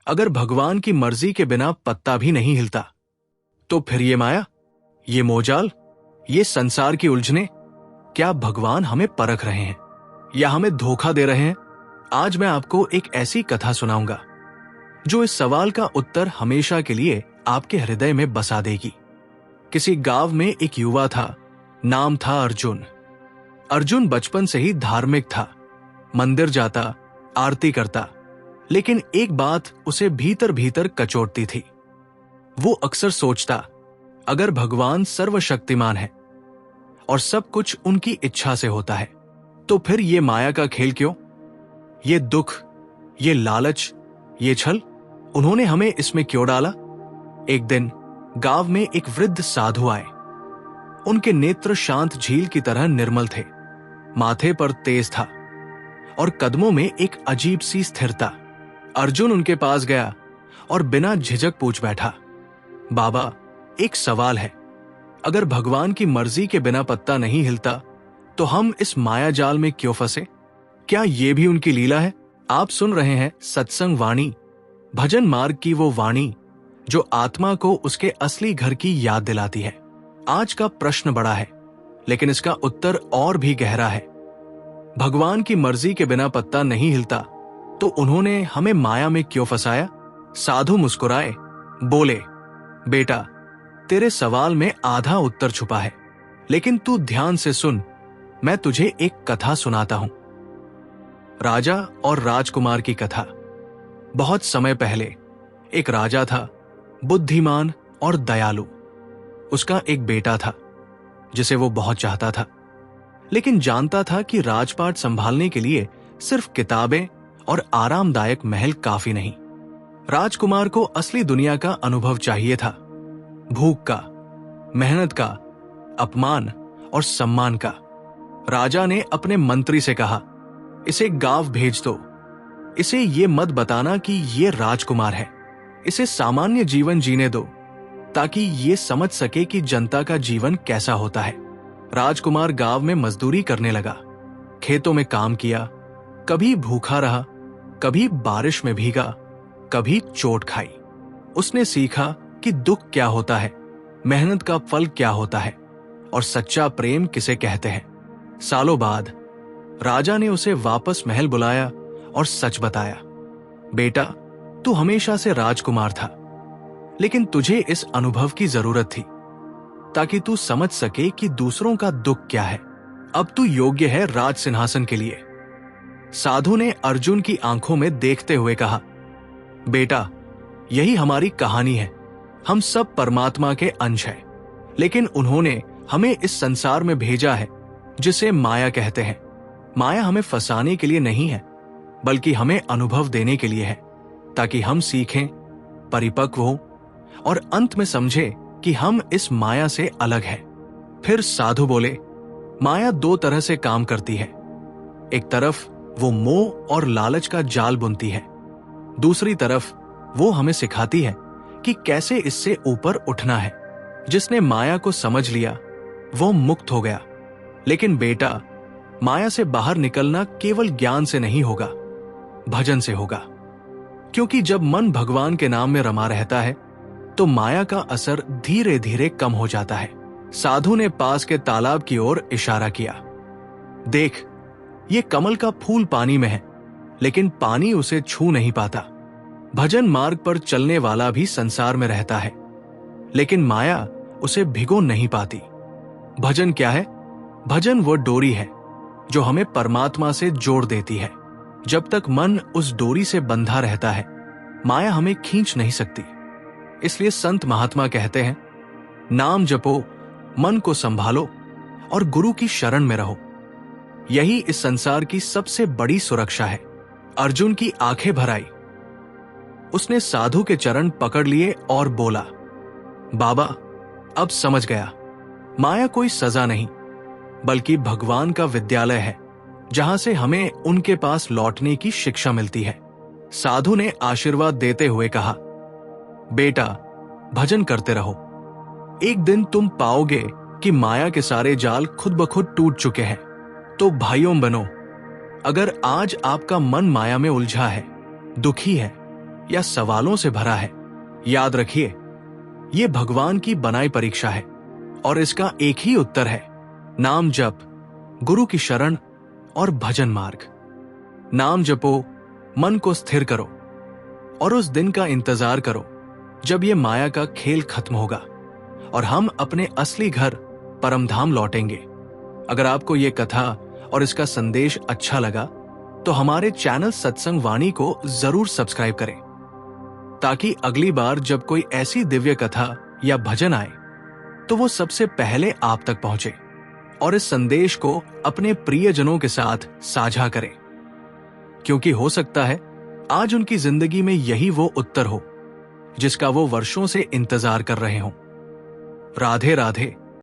अगर भगवान की मर्जी के बिना पत्ता भी नहीं हिलता, तो फिर ये माया, ये मोहजाल, ये संसार की उलझने, क्या भगवान हमें परख रहे हैं या हमें धोखा दे रहे हैं? आज मैं आपको एक ऐसी कथा सुनाऊंगा जो इस सवाल का उत्तर हमेशा के लिए आपके हृदय में बसा देगी। किसी गांव में एक युवा था, नाम था अर्जुन। अर्जुन बचपन से ही धार्मिक था, मंदिर जाता, आरती करता, लेकिन एक बात उसे भीतर भीतर कचोटती थी। वो अक्सर सोचता, अगर भगवान सर्वशक्तिमान है और सब कुछ उनकी इच्छा से होता है, तो फिर ये माया का खेल क्यों? ये दुख, ये लालच, ये छल, उन्होंने हमें इसमें क्यों डाला? एक दिन गांव में एक वृद्ध साधु आए। उनके नेत्र शांत झील की तरह निर्मल थे, माथे पर तेज था और कदमों में एक अजीब सी स्थिरता। अर्जुन उनके पास गया और बिना झिझक पूछ बैठा, बाबा, एक सवाल है। अगर भगवान की मर्जी के बिना पत्ता नहीं हिलता, तो हम इस माया जाल में क्यों फंसे? क्या ये भी उनकी लीला है? आप सुन रहे हैं सत्संग वाणी, भजन मार्ग की वो वाणी जो आत्मा को उसके असली घर की याद दिलाती है। आज का प्रश्न बड़ा है, लेकिन इसका उत्तर और भी गहरा है। भगवान की मर्जी के बिना पत्ता नहीं हिलता, तो उन्होंने हमें माया में क्यों फंसाया? साधु मुस्कुराए, बोले, बेटा, तेरे सवाल में आधा उत्तर छुपा है, लेकिन तू ध्यान से सुन, मैं तुझे एक कथा सुनाता हूं। राजा और राजकुमार की कथा। बहुत समय पहले एक राजा था, बुद्धिमान और दयालु। उसका एक बेटा था जिसे वो बहुत चाहता था, लेकिन जानता था कि राजपाट संभालने के लिए सिर्फ किताबें और आरामदायक महल काफी नहीं। राजकुमार को असली दुनिया का अनुभव चाहिए था, भूख का, मेहनत का, अपमान और सम्मान का। राजा ने अपने मंत्री से कहा, इसे गांव भेज दो। इसे ये मत बताना कि ये राजकुमार है। इसे सामान्य जीवन जीने दो, ताकि ये समझ सके कि जनता का जीवन कैसा होता है। राजकुमार गांव में मजदूरी करने लगा, खेतों में काम किया, कभी भूखा रहा, कभी बारिश में भीगा, कभी चोट खाई। उसने सीखा कि दुख क्या होता है, मेहनत का फल क्या होता है और सच्चा प्रेम किसे कहते हैं। सालों बाद राजा ने उसे वापस महल बुलाया और सच बताया, बेटा, तू हमेशा से राजकुमार था, लेकिन तुझे इस अनुभव की जरूरत थी ताकि तू समझ सके कि दूसरों का दुख क्या है। अब तू योग्य है राज सिंहासन के लिए। साधु ने अर्जुन की आंखों में देखते हुए कहा, बेटा, यही हमारी कहानी है। हम सब परमात्मा के अंश हैं, लेकिन उन्होंने हमें इस संसार में भेजा है जिसे माया कहते हैं। माया हमें फंसाने के लिए नहीं है, बल्कि हमें अनुभव देने के लिए है, ताकि हम सीखें, परिपक्व हों और अंत में समझें कि हम इस माया से अलग हैं। फिर साधु बोले, माया दो तरह से काम करती है। एक तरफ वो मोह और लालच का जाल बुनती है, दूसरी तरफ वो हमें सिखाती है कि कैसे इससे ऊपर उठना है। जिसने माया को समझ लिया वो मुक्त हो गया। लेकिन बेटा, माया से बाहर निकलना केवल ज्ञान से नहीं होगा, भजन से होगा। क्योंकि जब मन भगवान के नाम में रमा रहता है, तो माया का असर धीरे धीरे कम हो जाता है। साधु ने पास के तालाब की ओर इशारा किया, देख, ये कमल का फूल पानी में है, लेकिन पानी उसे छू नहीं पाता। भजन मार्ग पर चलने वाला भी संसार में रहता है, लेकिन माया उसे भिगो नहीं पाती। भजन क्या है? भजन वो डोरी है जो हमें परमात्मा से जोड़ देती है। जब तक मन उस डोरी से बंधा रहता है, माया हमें खींच नहीं सकती। इसलिए संत महात्मा कहते हैं, नाम जपो, मन को संभालो और गुरु की शरण में रहो। यही इस संसार की सबसे बड़ी सुरक्षा है। अर्जुन की आंखें भर आई। उसने साधु के चरण पकड़ लिए और बोला, बाबा, अब समझ गया, माया कोई सजा नहीं, बल्कि भगवान का विद्यालय है, जहां से हमें उनके पास लौटने की शिक्षा मिलती है। साधु ने आशीर्वाद देते हुए कहा, बेटा, भजन करते रहो। एक दिन तुम पाओगे कि माया के सारे जाल खुद ब खुद टूट चुके हैं। तो भाइयों बनो, अगर आज आपका मन माया में उलझा है, दुखी है या सवालों से भरा है, याद रखिए, ये भगवान की बनाई परीक्षा है और इसका एक ही उत्तर है, नाम जप, गुरु की शरण और भजन मार्ग। नाम जपो, मन को स्थिर करो और उस दिन का इंतजार करो जब ये माया का खेल खत्म होगा और हम अपने असली घर परमधाम लौटेंगे। अगर आपको ये कथा और इसका संदेश अच्छा लगा तो हमारे चैनल सत्संग वाणी को जरूर सब्सक्राइब करें, ताकि अगली बार जब कोई ऐसी दिव्य कथा या भजन आए तो वो सबसे पहले आप तक पहुंचे। और इस संदेश को अपने प्रियजनों के साथ साझा करें, क्योंकि हो सकता है आज उनकी जिंदगी में यही वो उत्तर हो जिसका वो वर्षों से इंतजार कर रहे हों। राधे राधे।